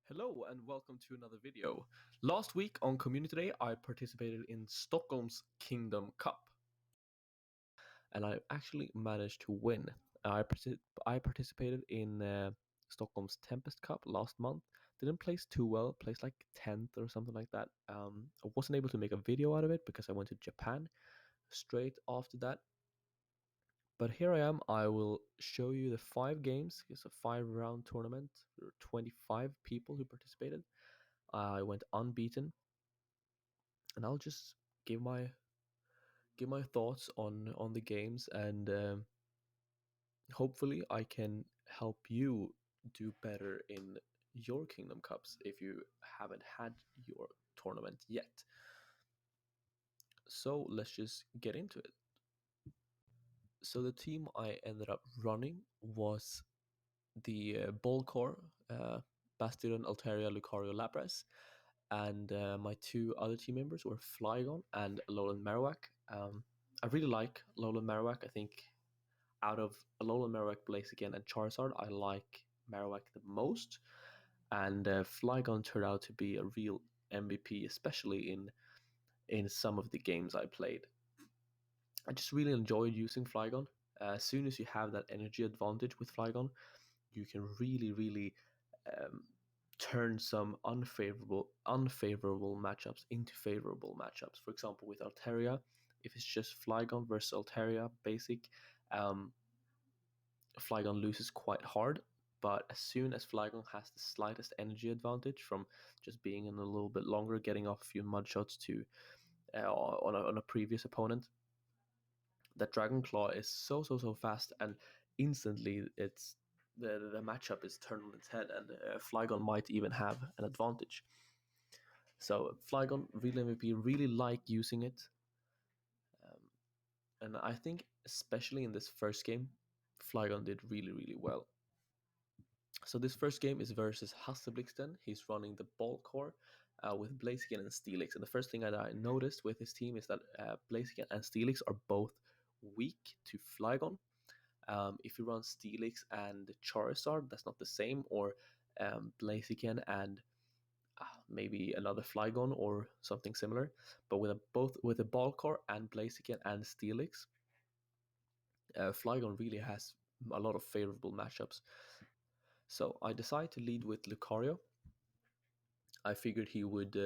Hello and welcome to another video. Last week on Community Day, I participated in Stockholm's Kingdom Cup, and I actually managed to win. I participated in Stockholm's Tempest Cup last month. Didn't place too well, placed like 10th or something like that. I wasn't able to make a video out of it because I went to Japan straight after that. But here I am. I will show you the 5 games. It's a 5-round tournament. There were 25 people who participated. I went unbeaten, and I'll just give my thoughts on the games, and hopefully I can help you do better in your Kingdom Cups if you haven't had your tournament yet. So let's just get into it. So the team I ended up running was the Ball Core, Bastion, Altaria, Lucario, Lapras, and my 2 other team members were Flygon and Alolan Marowak. I really like Alolan Marowak. I think out of Alolan Marowak, Blaziken, and Charizard, I like Marowak the most. And Flygon turned out to be a real MVP, especially in some of the games I played. I just really enjoyed using Flygon. As soon as you have that energy advantage with Flygon, you can really um, turn some unfavorable matchups into favorable matchups. For example, with Altaria, if it's just Flygon versus Altaria basic, Flygon loses quite hard. But as soon as Flygon has the slightest energy advantage from just being in a little bit longer, getting off a few mud shots to on a previous opponent, that Dragon Claw is so fast, and instantly it's the matchup is turned on its head, and Flygon might even have an advantage. So Flygon, real MVP, really like using it, and I think especially in this first game, Flygon did really well. So this first game is versus Hasselblixten. He's running the Ball Core with Blaziken and Steelix. And the first thing that I noticed with his team is that Blaziken and Steelix are both weak to Flygon. If you run Steelix and Charizard, that's not the same, or Blaziken and maybe another Flygon or something similar. But with a Ball Core and Blaziken and Steelix, Flygon really has a lot of favorable matchups. So I decided to lead with Lucario. I figured he would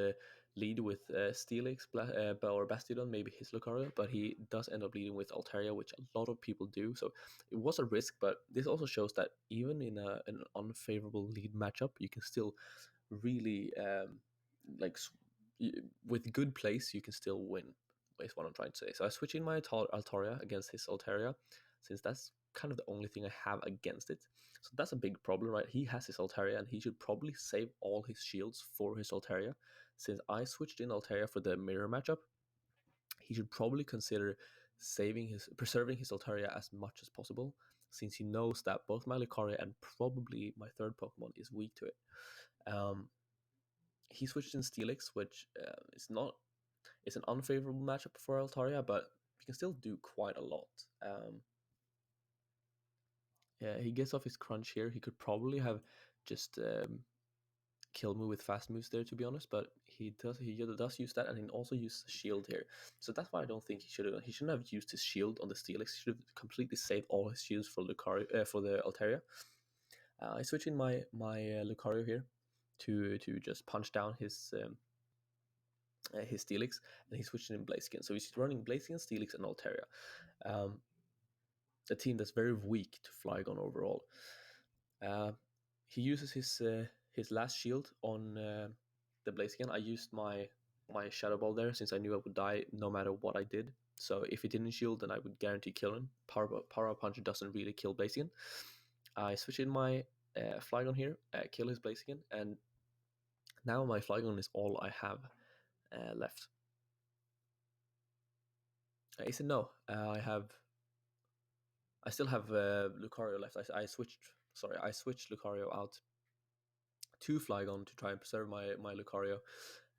lead with Steelix or Bastiodon, maybe his Lucario, but he does end up leading with Altaria, which a lot of people do. So it was a risk, but this also shows that even in an unfavorable lead matchup, you can still really, with good place, you can still win, is what I'm trying to say. So I switch in my Altaria against his Altaria, since that's kind of the only thing I have against it. So that's a big problem, right? He has his Altaria, and he should probably save all his shields for his Altaria. Since I switched in Altaria for the mirror matchup, he should probably consider preserving his Altaria as much as possible, since he knows that both my Lucario and probably my third Pokemon is weak to it. He switched in Steelix, which it's an unfavorable matchup for Altaria, but you can still do quite a lot. Yeah, he gets off his crunch here. He could probably have just killed me with fast moves there, to be honest, but he does use that, and he also uses a shield here. So that's why I don't think he should have. He shouldn't have used his shield on the Steelix. He should have completely saved all his shields for Lucario, for the Altaria. I switch in my Lucario here to just punch down his Steelix, and he switched in Blaziken. So he's running Blaziken, Steelix, and Altaria. A team that's very weak to Flygon overall. He uses his last shield on the Blaziken. I used my Shadow Ball there, since I knew I would die no matter what I did. So if he didn't shield, then I would guarantee kill him. Power Punch doesn't really kill Blaziken. I switch in my Flygon here, kill his Blaziken, and now my Flygon is all I have left. He said no. I still have Lucario left. I switched Lucario out to Flygon to try and preserve my Lucario.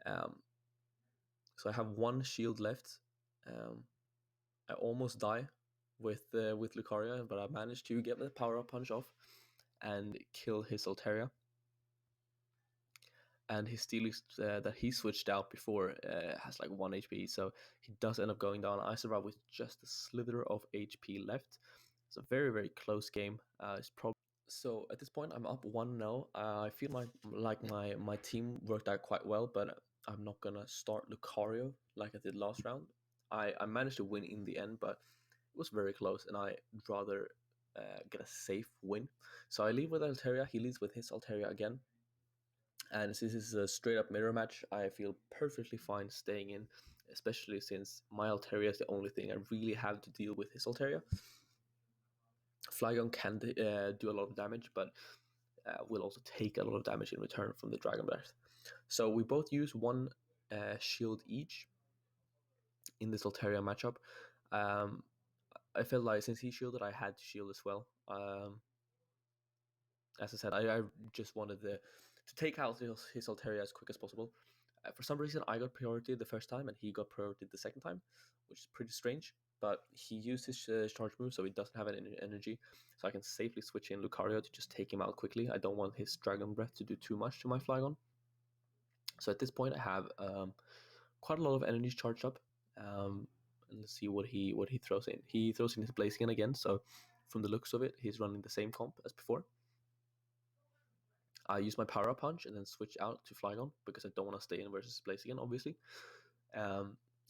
So I have one shield left. I almost die with Lucario, but I managed to get the power up punch off and kill his Altaria. and his Steelix that he switched out before has like 1 HP, so he does end up going down. I survive with just a slither of HP left. It's a very, very close game. It's probably so at this point I'm up 1-0. I feel like my team worked out quite well, but I'm not gonna start Lucario like I did last round. I managed to win in the end, but it was very close, and I'd rather get a safe win. So I leave with Altaria. He leads with his Altaria again. And since this is a straight up mirror match, I feel perfectly fine staying in, especially since my Altaria is the only thing I really have to deal with his Altaria. Flygon can do a lot of damage, but will also take a lot of damage in return from the Dragon Breath. So we both use one shield each in this Altaria matchup. I felt like since he shielded, I had to shield as well. As I said, I just wanted to take out his Altaria as quick as possible. For some reason, I got priority the first time, and he got priority the second time, which is pretty strange. But he used his charge move, so he doesn't have any energy. So I can safely switch in Lucario to just take him out quickly. I don't want his Dragon Breath to do too much to my Flygon. So at this point, I have quite a lot of energy charged up. And let's see what he throws in. He throws in his Blaziken again. So from the looks of it, he's running the same comp as before. I use my Power Up Punch and then switch out to Flygon because I don't want to stay in versus Blaziken, obviously.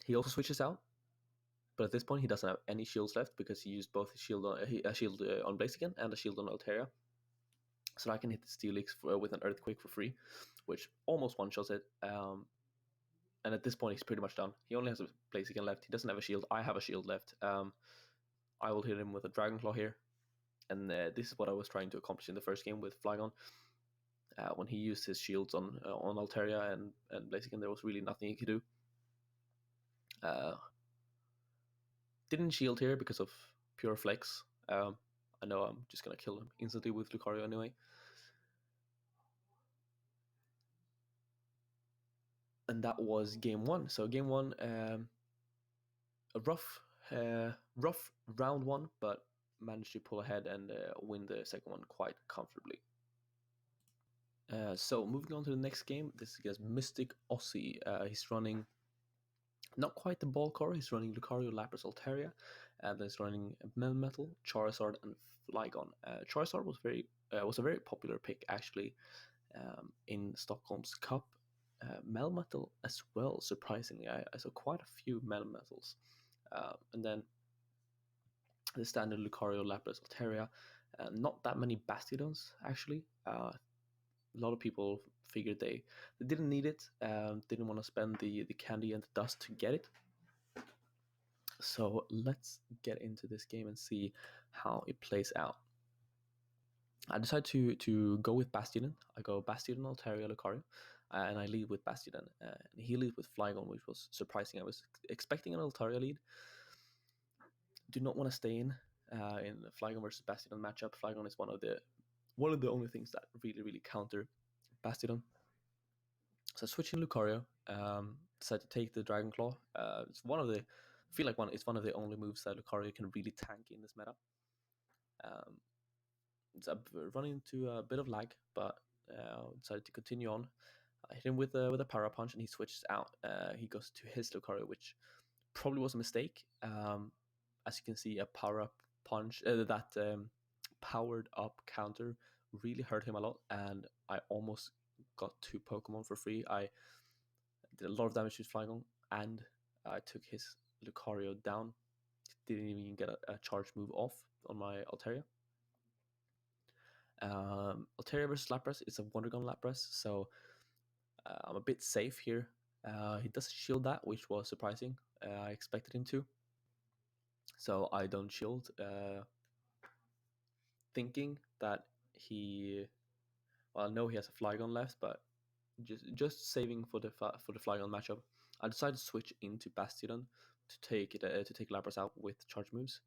He also switches out, but at this point he doesn't have any shields left because he used both a shield on Blaziken and a shield on Altaria. So I can hit the Steelix with an Earthquake for free, which almost one-shots it. And at this point he's pretty much done. He only has a Blaziken left. He doesn't have a shield. I have a shield left. I will hit him with a Dragon Claw here. And this is what I was trying to accomplish in the first game with Flygon. When he used his shields on Altaria and Blaziken, there was really nothing he could do. Didn't shield here because of pure flex. I know I'm just gonna kill him instantly with Lucario anyway. And that was game one. So game one, a rough round one, but managed to pull ahead and win the second one quite comfortably. So moving on to the next game, this is against Mystic Aussie. He's running not quite the ball core. He's running Lucario, Lapras, Altaria, and then he's running Melmetal, Charizard, and Flygon. Charizard was a very popular pick actually in Stockholm's Cup. Melmetal as well. Surprisingly, I saw quite a few Melmetals, and then the standard Lucario, Lapras, Altaria. Not that many Bastiodons actually. A lot of people figured they didn't need it, didn't want to spend the candy and the dust to get it. So let's get into this game and see how it plays out. I decide to go with Bastiodon. I go Bastiodon, Altaria, Lucario, and I lead with Bastiodon. And he leads with Flygon, which was surprising. I was expecting an Altaria lead. Do not want to stay in the Flygon versus Bastiodon matchup. Flygon is one of the only things that really counter Bastiodon. So switching Lucario, decided to take the Dragon Claw. It's one of the, I feel like it's one of the only moves that Lucario can really tank in this meta. It's running into a bit of lag, but decided to continue on. I hit him with a Power Punch, and he switches out. He goes to his Lucario, which probably was a mistake. As you can see, a Power Up Punch, that powered up counter really hurt him a lot, and I almost got 2 Pokemon for free. I did a lot of damage to his Flygon, and I took his Lucario down. Didn't even get a charge move off on my Altaria. Altaria versus Lapras is a Wonder Gun Lapras, so I'm a bit safe here. He does shield that, which was surprising. I expected him to. So I don't shield, thinking that I know he has a Flygon left, but just saving for the Flygon matchup. I decided to switch into Bastiodon to take Lapras out with charge moves,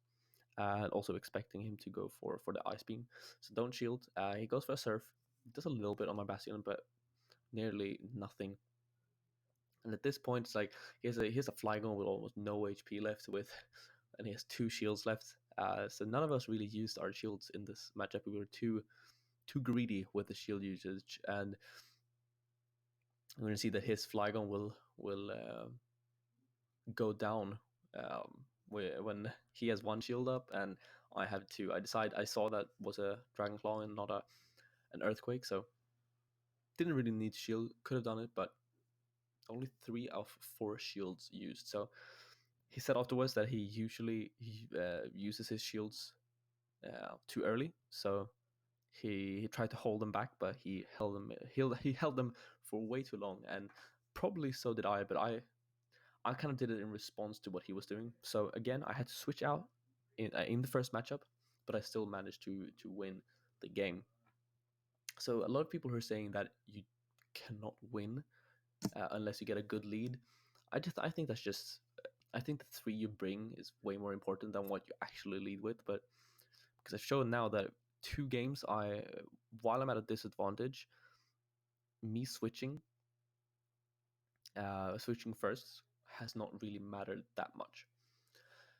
and also expecting him to go for the Ice Beam. So don't shield. He goes for a Surf. Does a little bit on my Bastiodon, but nearly nothing. And at this point, it's like he has a Flygon with almost no HP left and he has 2 shields left. So none of us really used our shields in this matchup. We were too greedy with the shield usage, and I'm going to see that his Flygon will go down when he has one shield up and I have two. I saw that was a Dragon Claw and not a an Earthquake, so didn't really need shield. Could have done it, but only 3 of 4 shields used. So he said afterwards that he usually uses his shields too early. So he tried to hold them back, but he held them for way too long, and probably so did I. But I kind of did it in response to what he was doing. So again, I had to switch out in the first matchup, but I still managed to win the game. So a lot of people who are saying that you cannot win unless you get a good lead. I think that's just I think the three you bring is way more important than what you actually lead with. But because I've shown now that 2 games, I while I'm at a disadvantage, me switching first has not really mattered that much.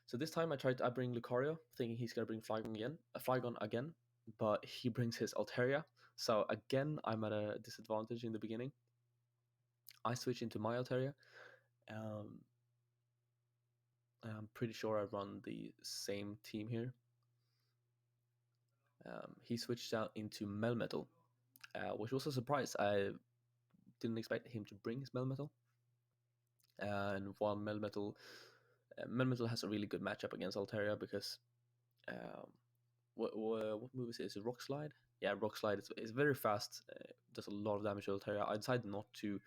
So this time I bring Lucario, thinking he's gonna bring Flygon again, but he brings his Altaria. So again, I'm at a disadvantage in the beginning. I switch into my Altaria. Um, I'm pretty sure I run the same team here. He switched out into Melmetal, which was a surprise. I didn't expect him to bring his Melmetal. And while Melmetal has a really good matchup against Altaria because um, what move is it? Is it Rock Slide? Yeah, Rock Slide. It's very fast. Does a lot of damage to Altaria. I decided not to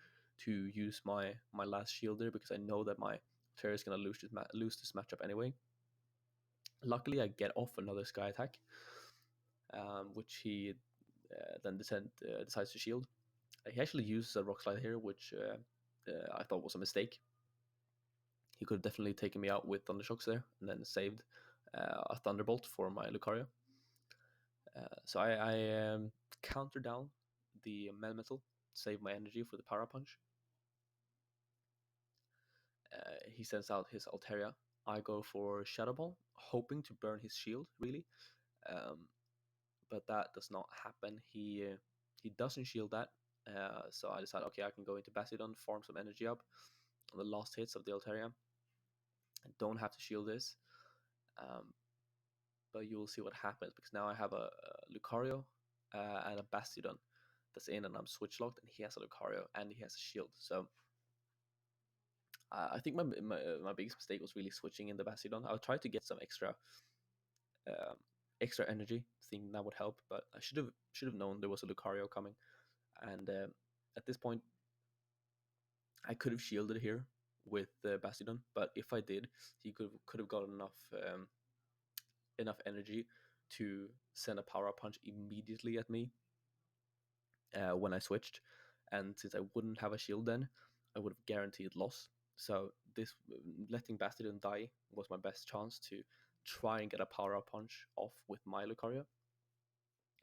use my last shield there because I know that my Altaria is gonna lose this matchup anyway. Luckily, I get off another Sky Attack, which he then decides to shield. He actually uses a Rock Slide here, which I thought was a mistake. He could have definitely taken me out with Thundershocks there and then saved a Thunderbolt for my Lucario. So I counter down the Melmetal, save my energy for the Power Punch. He sends out his Altaria. I go for Shadow Ball, hoping to burn his shield, really. Um, but that does not happen. He doesn't shield that. So I decide, okay, I can go into Bastiodon, farm some energy up on the last hits of the Altaria. I don't have to shield this. But you will see what happens because now I have a Lucario and a Bastiodon that's in, and I'm switch locked, and he has a Lucario and he has a shield. So I think my biggest mistake was really switching in the Bastiodon. I tried to get some um, extra energy, thinking that would help, but I should have known there was a Lucario coming, and at this point I could have shielded here with the Bastiodon, but if I did, he could have got enough energy to send a power punch immediately at me when I switched. And since I wouldn't have a shield then, I would have guaranteed loss. So this letting Bastiodon die was my best chance to try and get a power punch off with my Lucario.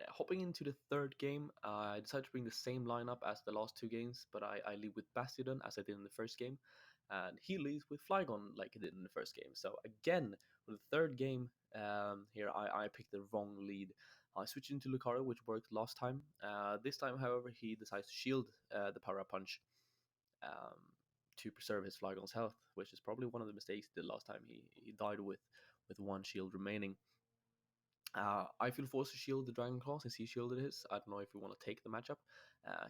Hopping into the third game, I decided to bring the same lineup as the last 2 games, but I lead with Bastiodon as I did in the first game, and he leads with Flygon like he did in the first game. So again, with the third game here, I picked the wrong lead. I switched into Lucario, which worked last time. This time, however, he decides to shield the Power Punch um, to preserve his Flygon's health, which is probably one of the mistakes he did last time. He died with one shield remaining. I feel forced to shield the Dragon Claw since he shielded his. I don't know if we want to take the matchup.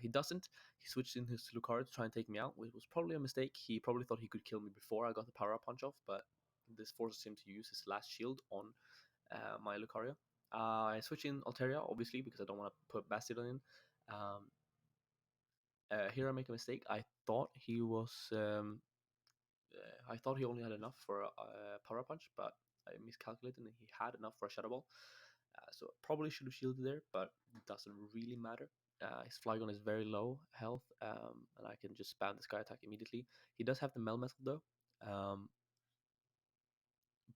He doesn't. He switched in his Lucario to try and take me out, which was probably a mistake. He probably thought he could kill me before I got the power punch off, but this forces him to use his last shield on my Lucario. I switch in Altaria, obviously, because I don't want to put Bastiodon in. Um, here I make a mistake. I thought he only had enough for a power punch, but I miscalculated and he had enough for a Shadow Ball. So probably should have shielded there, but it doesn't really matter. His Flygon is very low health, and I can just spam the Sky Attack immediately. He does have the Melmetal though,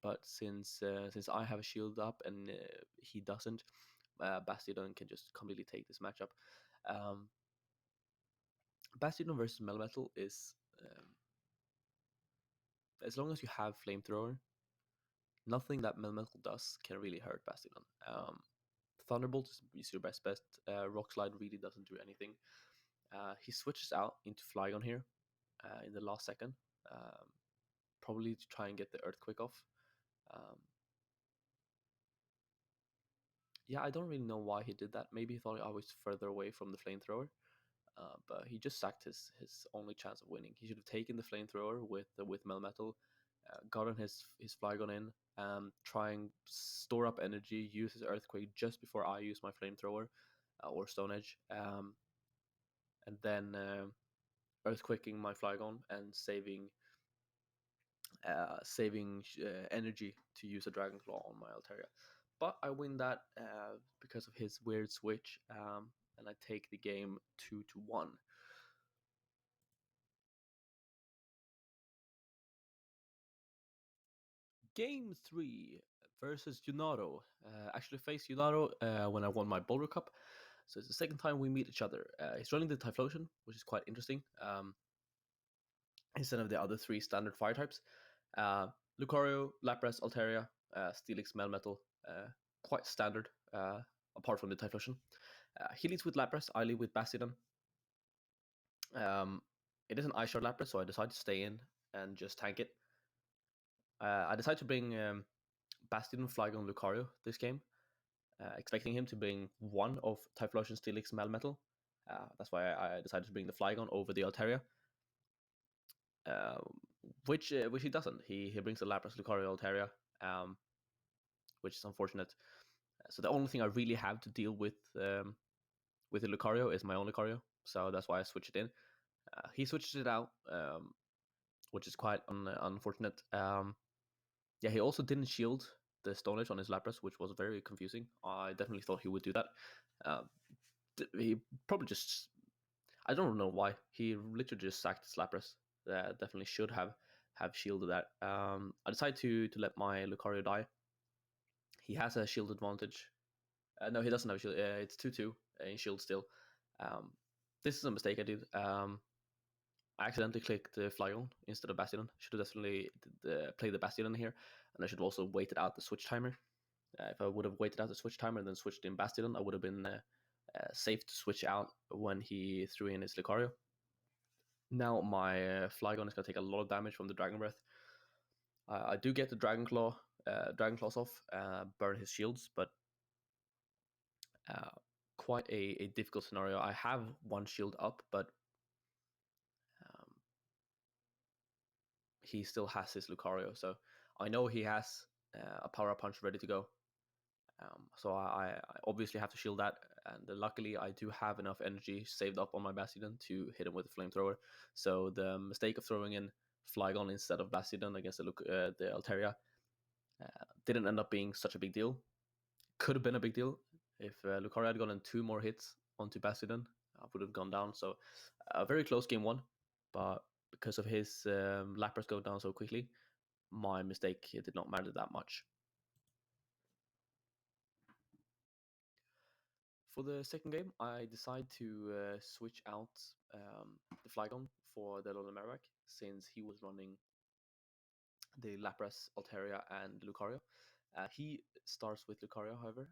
but since I have a shield up and he doesn't, Bastiodon can just completely take this matchup. Um, Bastiodon versus Melmetal is as long as you have Flamethrower, nothing that Melmetal does can really hurt Bastiodon. Thunderbolt is your best bet. Rock Slide really doesn't do anything. He switches out into Flygon here in the last second, um, probably to try and get the Earthquake off. Um, yeah, I don't really know why he did that. Maybe he thought I was further away from the flamethrower, but he just sacked his only chance of winning. He should have taken the flamethrower with Melmetal, gotten his Flygon in, try and store up energy, use his Earthquake just before I use my flamethrower or Stone Edge, and then Earthquaking my Flygon and saving energy to use a Dragon Claw on my Altaria. But I win that because of his weird switch, and I take the game 2-1. Game 3 versus Yunaro. Actually, faced Yunaro when I won my Boulder Cup. So it's the second time we meet each other. He's running the Typhlosion, which is quite interesting. Instead of the other three standard fire types. Uh, Lucario, Lapras, Altaria, Steelix, Melmetal, quite standard, apart from the Typhlosion. He leads with Lapras, I lead with Bastiodon. It is an Ice Shard Lapras, so I decide to stay in and just tank it. I decide to bring Bastiodon, Flygon, Lucario this game, expecting him to bring one of Typhlosion, Steelix, Melmetal. That's why I decided to bring the Flygon over the Altaria. Which he doesn't. He brings the Lapras, Lucario, Altaria, which is unfortunate. So the only thing I really have to deal with the Lucario is my own Lucario, so that's why I switched it in. He switches it out, which is quite unfortunate. Yeah, he also didn't shield the Stone Edge on his Lapras, which was very confusing. I definitely thought he would do that. Uh, he probably just, I don't know why. He literally just sacked his Lapras. Definitely should have shielded that. I decided to let my Lucario die. He has a shield advantage. No, he doesn't have a shield. It's 2-2 in shield still. Um, this is a mistake I did. I accidentally clicked Flygon instead of Bastion. Should have definitely played the Bastion here, and I should have also waited out the switch timer. If I would have waited out the switch timer and then switched in Bastion, I would have been safe to switch out when he threw in his Lucario. Now my Flygon is going to take a lot of damage from the Dragon Breath. I do get the Dragon Claws off, burn his shields, but uh, quite a difficult scenario. I have one shield up, but um, he still has his Lucario, so I know he has a Power Punch ready to go. So I obviously have to shield that, and luckily I do have enough energy saved up on my Bastiodon to hit him with a flamethrower. So the mistake of throwing in Flygon instead of Bastiodon against the Altaria didn't end up being such a big deal. Could have been a big deal if Lucario had gotten 2 more hits onto Bastiodon. I would have gone down. So a very close game 1, but because of his Lapras going down so quickly, my mistake did not matter that much. For the second game, I decide to switch out the Flygon for the Alolan Marowak, since he was running the Lapras, Altaria, and Lucario. He starts with Lucario, however,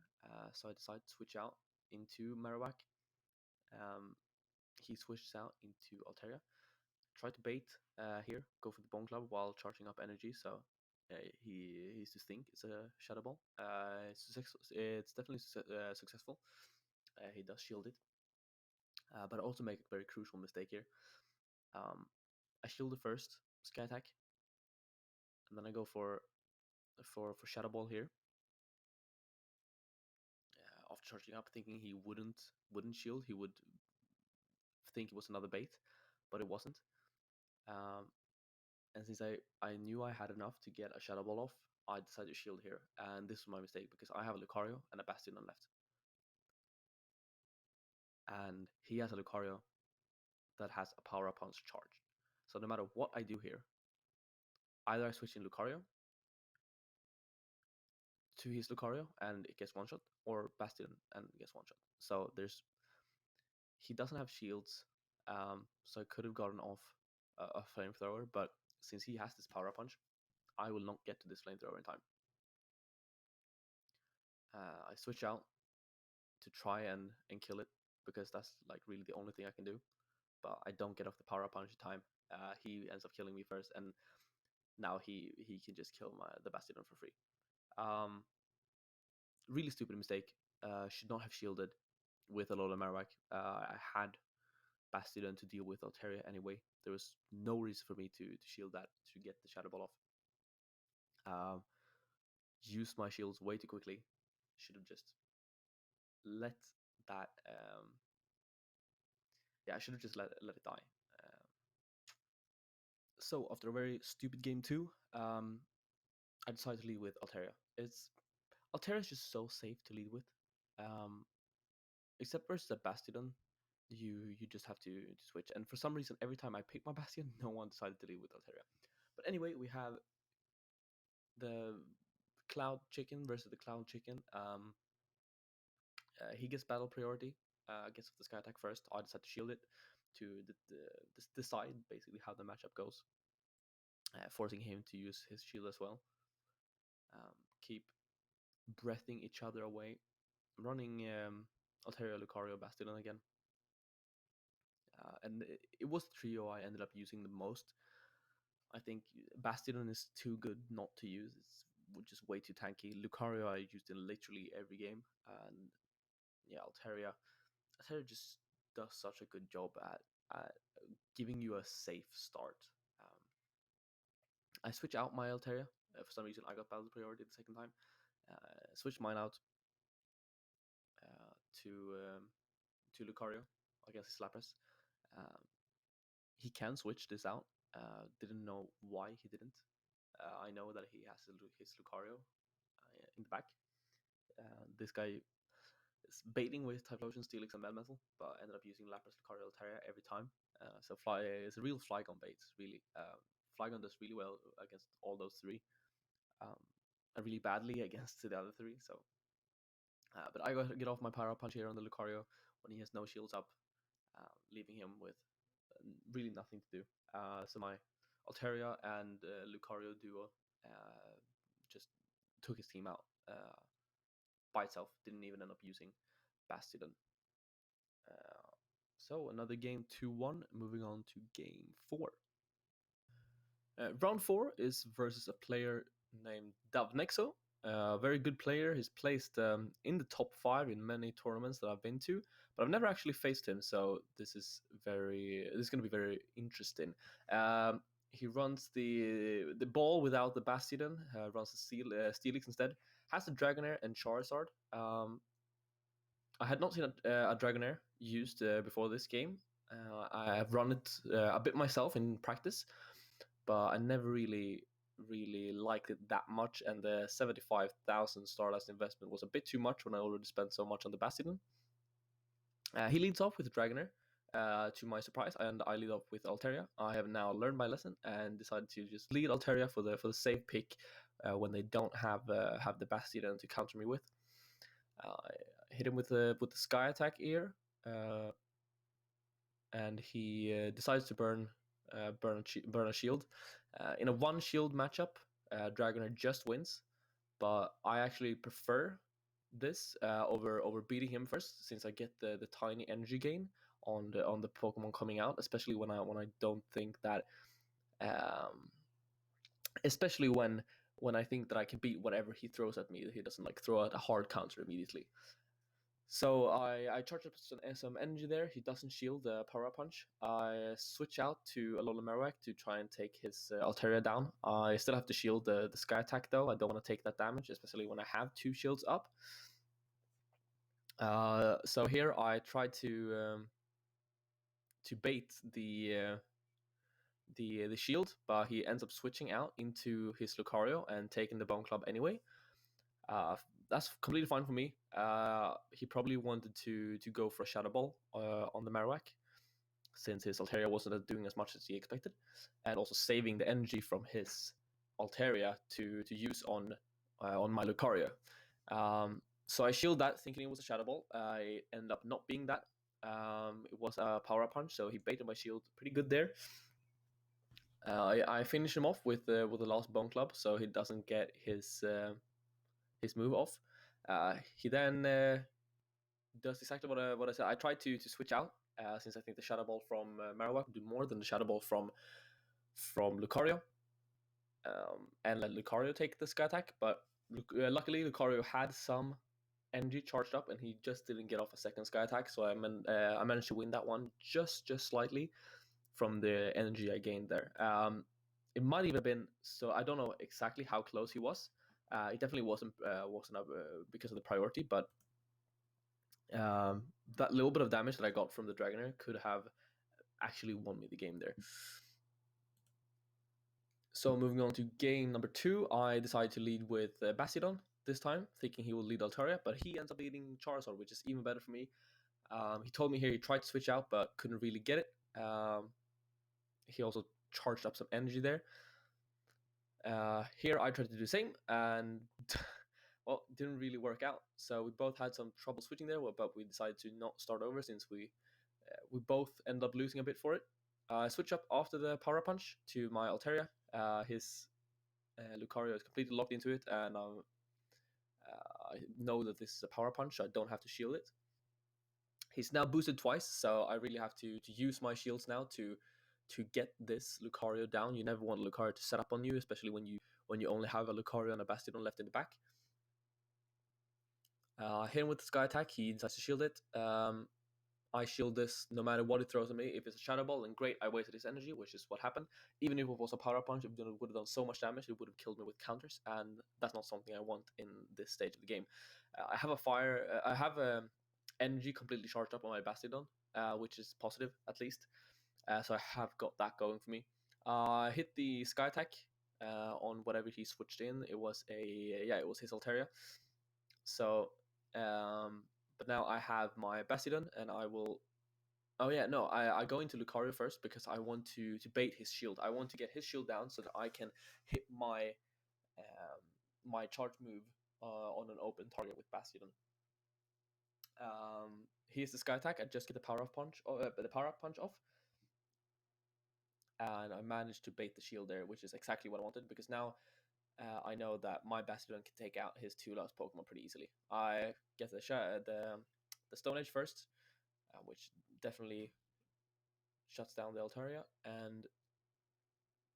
so I decide to switch out into Marowak. Um, he switches out into Altaria. Try to bait here, go for the Bone Club while charging up energy, so he's to think it's a Shadow Ball. It's definitely successful. He does shield it, but I also make a very crucial mistake here. I shield the first Sky Attack, and then I go for Shadow Ball here. After charging up, thinking he wouldn't shield, he would think it was another bait, but it wasn't. Um, and since I knew I had enough to get a Shadow Ball off, I decided to shield here, and this was my mistake because I have a Lucario and a Bastion on left, and he has a Lucario that has a Power Up Punch charged. So no matter what I do here, either I switch in Lucario to his Lucario and it gets one shot, or Bastion and it gets one shot. So he doesn't have shields, so I could have gotten off a flamethrower, but since he has this Power Punch, I will not get to this flamethrower in time. I switch out to try and kill it because that's like really the only thing I can do. but I don't get off the power up punch in time. He ends up killing me first, and now he can just kill the Bastion for free. Really stupid mistake. Should not have shielded with Alola Marowak. I had Bastion to deal with Altaria anyway. There was no reason for me to shield that to get the Shadow Ball off. Used my shields way too quickly. Should have just let that. I should have just let it die. So after a very stupid game two, I decided to lead with Altaria. Altaria is just so safe to lead with. Except versus a Bastion, you just have to switch. And for some reason, every time I pick my Bastion, no one decided to lead with Altaria. But anyway, we have the Cloud Chicken versus the Cloud Chicken. He gets battle priority, gets the Sky Attack first. I decided to shield it to decide basically how the matchup goes, forcing him to use his shield as well. Keep breathing each other away. I'm running Altaria, Lucario, Bastion again. And it was the trio I ended up using the most. I think Bastion is too good not to use. It's just way too tanky. Lucario I used in literally every game. And yeah, Altaria just does such a good job at giving you a safe start. I switch out my Altaria. For some reason, I got battle priority the second time. Switch mine out to Lucario against his Lapras. He can switch this out. Didn't know why he didn't. I know that he has his Lucario in the back. This guy is baiting with Typhlosion, Steelix, and Melmetal, but ended up using Lapras, Lucario, Altaria every time. So Fly is a real Flygon bait, really. Flygon does really well against all those three, and really badly against the other three. So, but I got to get off my Power Punch here on the Lucario when he has no shields up, leaving him with really nothing to do. So my Altaria and Lucario duo just took his team out by itself. Didn't even end up using Bastion. So another game 2-1. Moving on to game 4. Round 4 is versus a player named Davnexo. A very good player. He's placed in the top 5 in many tournaments that I've been to, but I've never actually faced him. So this is going to be very interesting. He runs the ball without the Bastion. Runs the Steelix instead. Has the Dragonair and Charizard. I had not seen a Dragonair used before this game. I have run it a bit myself in practice, but I never really liked it that much, and the 75,000 Stardust investment was a bit too much when I already spent so much on the Bastion. He leads off with Dragonair, to my surprise, and I lead off with Altaria. I have now learned my lesson and decided to just lead Altaria for the safe pick when they don't have the Bastion to counter me with. I hit him with the Sky Attack here, and he decides to burn a shield. In a one shield matchup, Dragonair just wins, but I actually prefer this over beating him first, since I get the tiny energy gain on the Pokemon coming out, especially when I don't think that, especially when I think that I can beat whatever he throws at me. He doesn't like throw out a hard counter immediately. So I charge up some energy there. He doesn't shield the Power Punch. I switch out to Alola Marowak to try and take his Altaria down. I still have to shield the Sky Attack though. I don't want to take that damage, especially when I have 2 shields up. So here I try to bait the shield, but he ends up switching out into his Lucario and taking the Bone Club anyway. That's completely fine for me. He probably wanted to go for a Shadow Ball on the Marowak, since his Altaria wasn't doing as much as he expected, and also saving the energy from his Altaria to use on my Lucario. So I shield that, thinking it was a Shadow Ball. I ended up not being that. It was a Power Punch, so he baited my shield pretty good there. I finish him off with the last Bone Club, so he doesn't get his move off. He then does exactly what I said. I tried to switch out since I think the Shadow Ball from Marowak would do more than the Shadow Ball from Lucario, and let Lucario take the Sky Attack. But luckily, Lucario had some energy charged up, and he just didn't get off a second Sky Attack. So I managed to win that one just slightly from the energy I gained there. It might even have been, so I don't know exactly how close he was. It definitely wasn't because of the priority, but that little bit of damage that I got from the Dragonair could have actually won me the game there. So moving on to game number 2, I decided to lead with Bastiodon this time, thinking he will lead Altaria, but he ends up leading Charizard, which is even better for me. He told me here he tried to switch out, but couldn't really get it. He also charged up some energy there. Here I tried to do the same, and well, didn't really work out. So we both had some trouble switching there, but we decided to not start over since we both ended up losing a bit for it. I switch up after the Power Punch to my Altaria. His Lucario is completely locked into it, and I know that this is a Power Punch, so I don't have to shield it. He's now boosted twice, so I really have to use my shields now to get this Lucario down. You never want Lucario to set up on you, especially when you only have a Lucario and a Bastiodon left in the back. Hit him with the Sky Attack. He decides to shield it. I shield this no matter what it throws at me. If it's a Shadow Ball, then great, I wasted his energy, which is what happened. Even if it was a Power Punch, it would have done so much damage, it would have killed me with counters, and that's not something I want in this stage of the game. I have a fire. I have energy completely charged up on my Bastiodon, which is positive at least. So I have got that going for me. I hit the Sky Attack on whatever he switched in. It was it was his Altaria. So, but now I have my Bastiodon, and I will. Oh yeah, no, I go into Lucario first because I want to bait his shield. I want to get his shield down so that I can hit my my charge move on an open target with Bastiodon. Here's the Sky Attack. I just get the Power Up Punch, the Power Up Punch off, and I managed to bait the shield there, which is exactly what I wanted because now I know that my Bastiodon can take out his 2 last Pokemon pretty easily. I get the Stone Edge first, which definitely shuts down the Altaria, and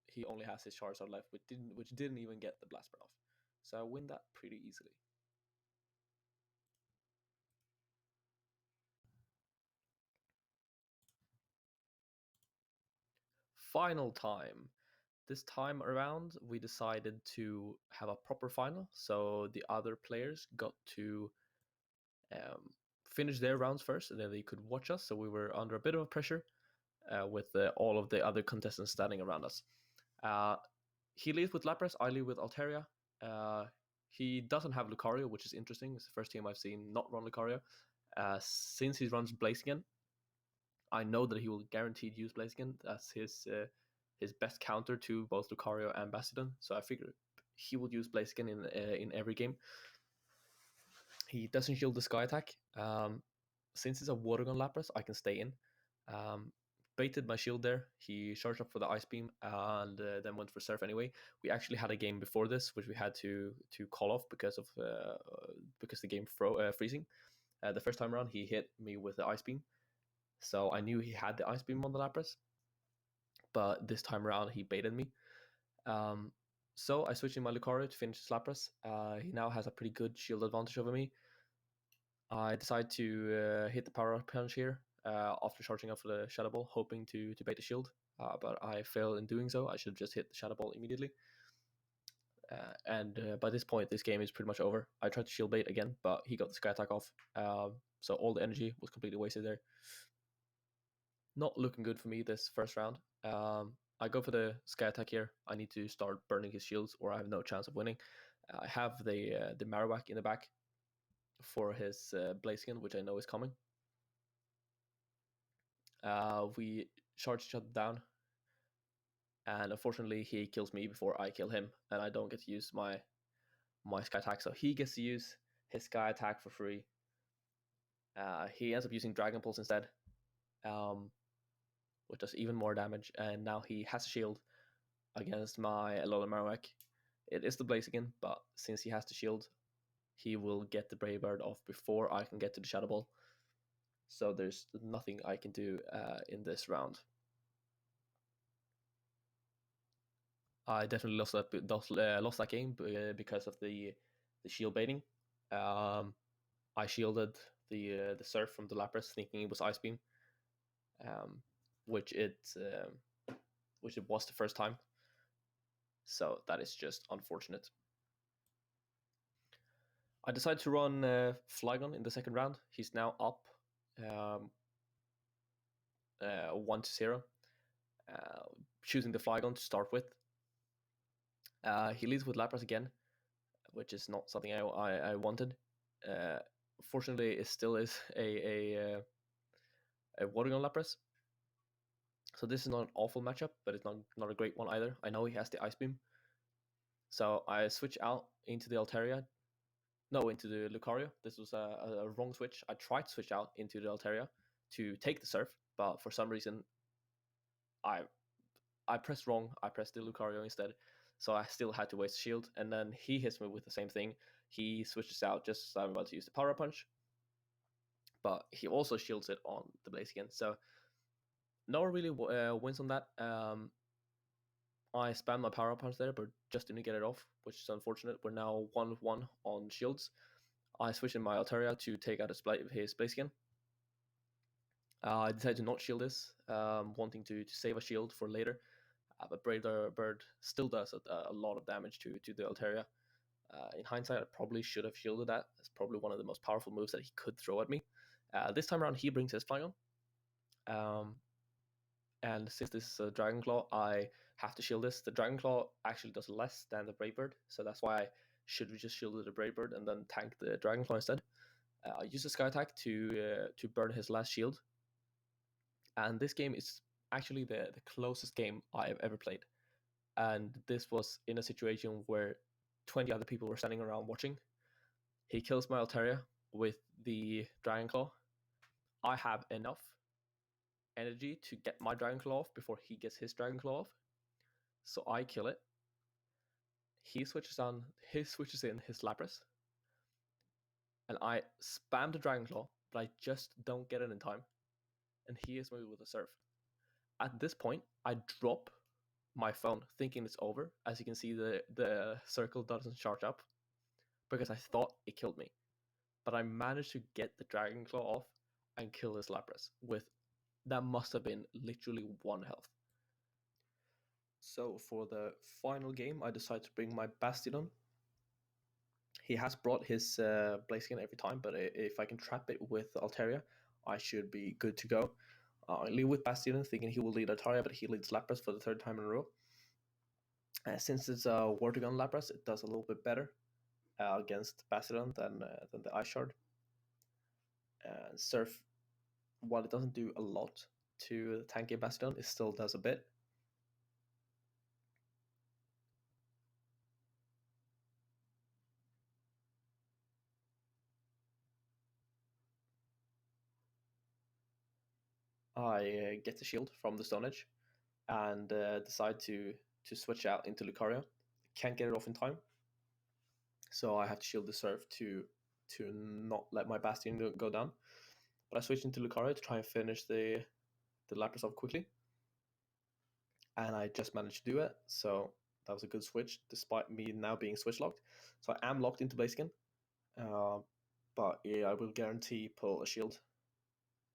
he only has his Charizard left, which didn't even get the Blast Burn off. So I win that pretty easily. Final time. This time around, we decided to have a proper final, so the other players got to finish their rounds first, and then they could watch us. So we were under a bit of pressure with all of the other contestants standing around us. He leads with Lapras, I lead with Altaria. He doesn't have Lucario, which is interesting. It's the first team I've seen not run Lucario. Since he runs Blaziken, I know that he will guaranteed use Blaziken. That's his best counter to both Lucario and Bastiodon. So I figure he will use Blaziken in every game. He doesn't shield the Sky Attack. Since it's a Water Gun Lapras, I can stay in. Baited my shield there. He charged up for the Ice Beam and then went for Surf anyway. We actually had a game before this, which we had to call off because the game freezing. The first time around, he hit me with the Ice Beam, so I knew he had the Ice Beam on the Lapras. But this time around, he baited me. So I switched in my Lucario to finish his Lapras. He now has a pretty good shield advantage over me. I decide to hit the Power Punch here after charging up for the Shadow Ball, hoping to bait the shield, but I fail in doing so. I should have just hit the Shadow Ball immediately. And by this point, this game is pretty much over. I tried to shield bait again, but he got the Sky Attack off, so all the energy was completely wasted there. Not looking good for me this first round. I go for the Sky Attack here. I need to start burning his shields, or I have no chance of winning. I have the Marowak in the back for his Blaziken, which I know is coming. We charge each other down, and unfortunately he kills me before I kill him, and I don't get to use my Sky Attack, so he gets to use his Sky Attack for free. He ends up using Dragon Pulse instead, which does even more damage, and now he has a shield against my Alola Marowak. It is the Blaziken, but since he has the shield, he will get the Brave Bird off before I can get to the Shadow Ball. so there's nothing I can do in this round. I definitely lost that game because of the shield baiting. I shielded the surf from the Lapras, thinking it was Ice Beam, um, which which it was the first time. So that is just unfortunate. I decided to run Flygon in the second round. He's now up 1-0, choosing the Flygon to start with. He leads with Lapras again, which is not something I wanted. Fortunately, it still is a Watergun Lapras. So this is not an awful matchup, but it's not a great one either. I know he has the Ice Beam. So I switch out into the Altaria. No, into the Lucario. This was a wrong switch. I tried to switch out into the Altaria to take the Surf, but for some reason I pressed wrong. I pressed the Lucario instead. So I still had to waste shield, and then he hits me with the same thing. He switches out just as I'm about to use the Power Punch, but he also shields it on the Blaziken. So no one really wins on that. I spammed my Power Punch there, but just didn't get it off, which is unfortunate. We're now 1-1 on shields. I switched in my Altaria to take out his Blaziken. I decided to not shield this, wanting to save a shield for later. But Brave Bird still does a lot of damage to the Altaria. In hindsight, I probably should have shielded that. It's probably one of the most powerful moves that he could throw at me. This time around, he brings his Flygon. And since this is a Dragon Claw, I have to shield this. The Dragon Claw actually does less than the Brave Bird, so that's why I should have just shielded the Brave Bird and then tank the Dragon Claw instead. I use the Sky Attack to burn his last shield. And this game is actually the closest game I have ever played. And this was in a situation where 20 other people were standing around watching. He kills my Altaria with the Dragon Claw. I have enough energy to get my Dragon Claw off before he gets his Dragon Claw off. So I kill it. He switches in his Lapras. And I spam the Dragon Claw, but I just don't get it in time. And he is moved with a Surf. At this point, I drop my phone thinking it's over. As you can see, the circle doesn't charge up because I thought it killed me. But I managed to get the Dragon Claw off and kill his Lapras with, that must have been literally 1 health. So for the final game, I decided to bring my Bastiodon. He has brought his Blaziken every time, but if I can trap it with Altaria, I should be good to go. I lead with Bastiodon, thinking he will lead Altaria, but he leads Lapras for the 3rd time in a row. Since it's a Watergun Lapras, it does a little bit better against Bastiodon than the Ice Shard. Surf, while it doesn't do a lot to tanky Bastiodon, it still does a bit. I get the shield from the Stone Edge and decide to switch out into Lucario. Can't get it off in time, so I have to shield the Surf to not let my Bastion go down. But I switch into Lucario to try and finish the Lapras off quickly, and I just managed to do it. So that was a good switch, despite me now being switch locked. So I am locked into Blaziken, but yeah, I will guarantee pull a shield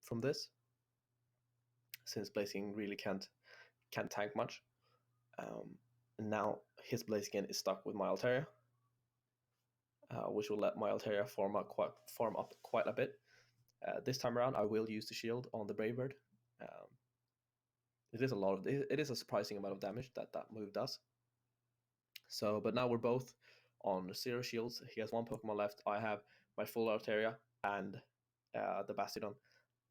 from this, since Blaziken really can't tank much. Now his Blaziken is stuck with my Altaria, which will let my Altaria farm up quite a bit. This time around, I will use the shield on the Brave Bird. It is a surprising amount of damage that move does. So, but now we're both on 0 shields. He has 1 Pokemon left. I have my full Altaria and the Bastiodon,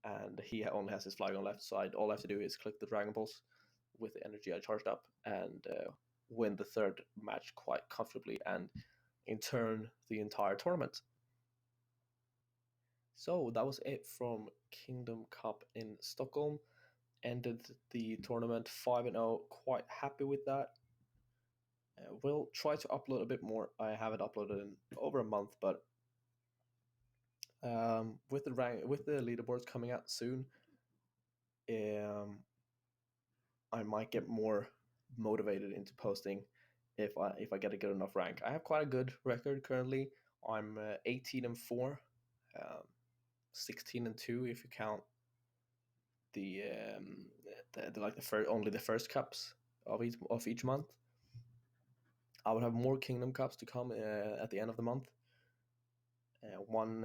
and he only has his Flygon left. So all I have to do is click the Dragon Balls with the energy I charged up and win the 3rd match quite comfortably, and in turn the entire tournament. So that was it from Kingdom Cup in Stockholm. Ended the tournament 5-0. Quite happy with that. We'll try to upload a bit more. I haven't uploaded in over a month, but With the leaderboards coming out soon, I might get more motivated into posting if I get a good enough rank. I have quite a good record currently. I'm 18-4, 16-2 if you count the like the first only the first cups of each month. I would have more Kingdom Cups to come at the end of the month. One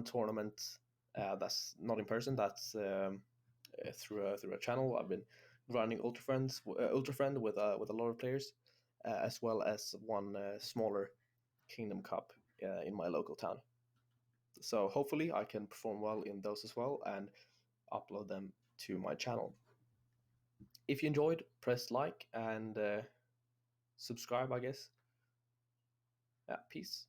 tournament that's not in person. That's through a channel. I've been running Ultra Friend with a lot of players, as well as one smaller Kingdom Cup in my local town. So hopefully I can perform well in those as well and upload them to my channel. If you enjoyed, press like and subscribe, I guess. Yeah, peace.